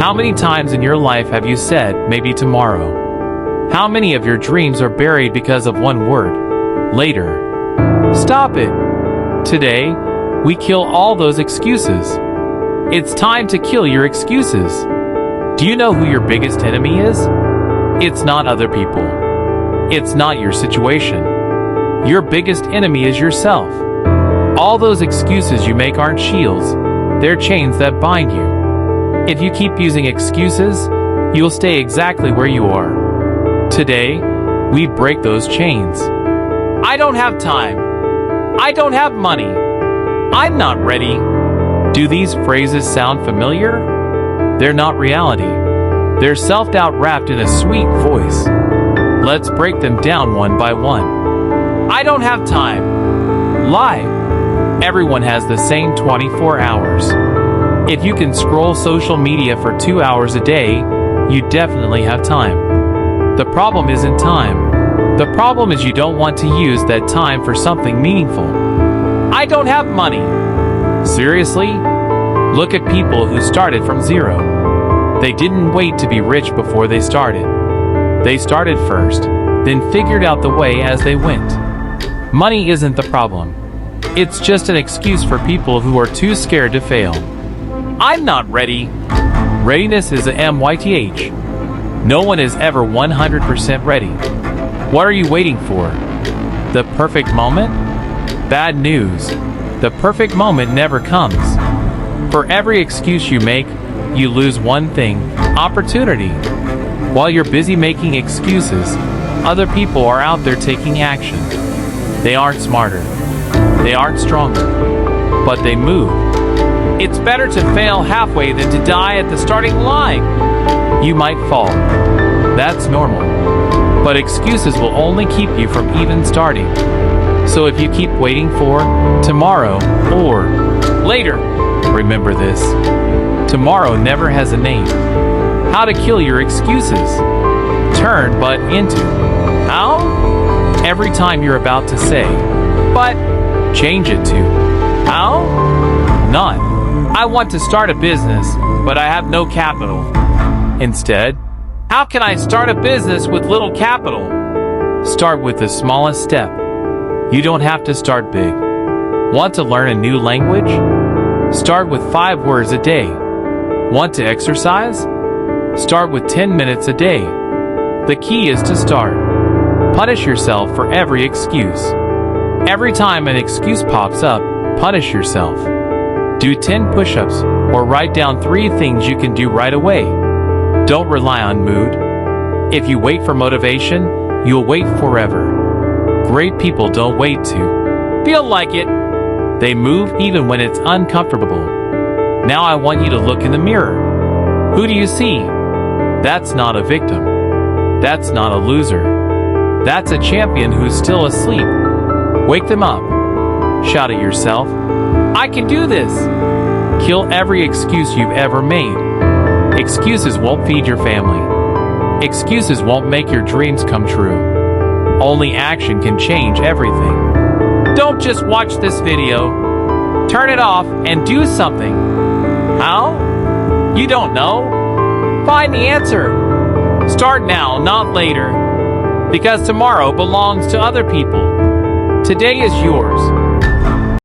How many times in your life have you said, maybe tomorrow? How many of your dreams are buried because of one word, later? Stop it. Today, we kill all those excuses. It's time to kill your excuses. Do you know who your biggest enemy is? It's not other people. It's not your situation. Your biggest enemy is yourself. All those excuses you make aren't shields, they're chains that bind you. If you keep using excuses, you'll stay exactly where you are. Today, we break those chains. I don't have time. I don't have money. I'm not ready. Do these phrases sound familiar? They're not reality. They're self-doubt wrapped in a sweet voice. Let's break them down one by one. I don't have time. Lie. Everyone has the same 24 hours. If you can scroll social media for 2 hours a day, you definitely have time. The problem isn't time. The problem is you don't want to use that time for something meaningful. I don't have money. Seriously? Look at people who started from zero. They didn't wait to be rich before they started. They started first, then figured out the way as they went. Money isn't the problem. It's just an excuse for people who are too scared to fail. I'm not ready. Readiness is a MYTH. No one is ever 100% ready. What are you waiting for? The perfect moment? Bad news. The perfect moment never comes. For every excuse you make, you lose one thing, opportunity. While you're busy making excuses, other people are out there taking action. They aren't smarter. They aren't stronger. But they move. It's better to fail halfway than to die at the starting line. You might fall. That's normal. But excuses will only keep you from even starting. So if you keep waiting for tomorrow or later, remember this. Tomorrow never has a name. How to kill your excuses. Turn but into. How? Every time you're about to say, but, change it to. How? None. I want to start a business, but I have no capital. Instead, how can I start a business with little capital? Start with the smallest step. You don't have to start big. Want to learn a new language? Start with 5 words a day. Want to exercise? Start with 10 minutes a day. The key is to start. Punish yourself for every excuse. Every time an excuse pops up, punish yourself. Do 10 push-ups or write down 3 things you can do right away. Don't rely on mood. If you wait for motivation, you'll wait forever. Great people don't wait to feel like it. They move even when it's uncomfortable. Now I want you to look in the mirror. Who do you see? That's not a victim. That's not a loser. That's a champion who's still asleep. Wake them up. Shout at yourself, I can do this. Kill every excuse you've ever made. Excuses won't feed your family. Excuses won't make your dreams come true. Only action can change everything. Don't just watch this video. Turn it off and do something. How? You don't know? Find the answer. Start now, not later. Because tomorrow belongs to other people. Today is yours.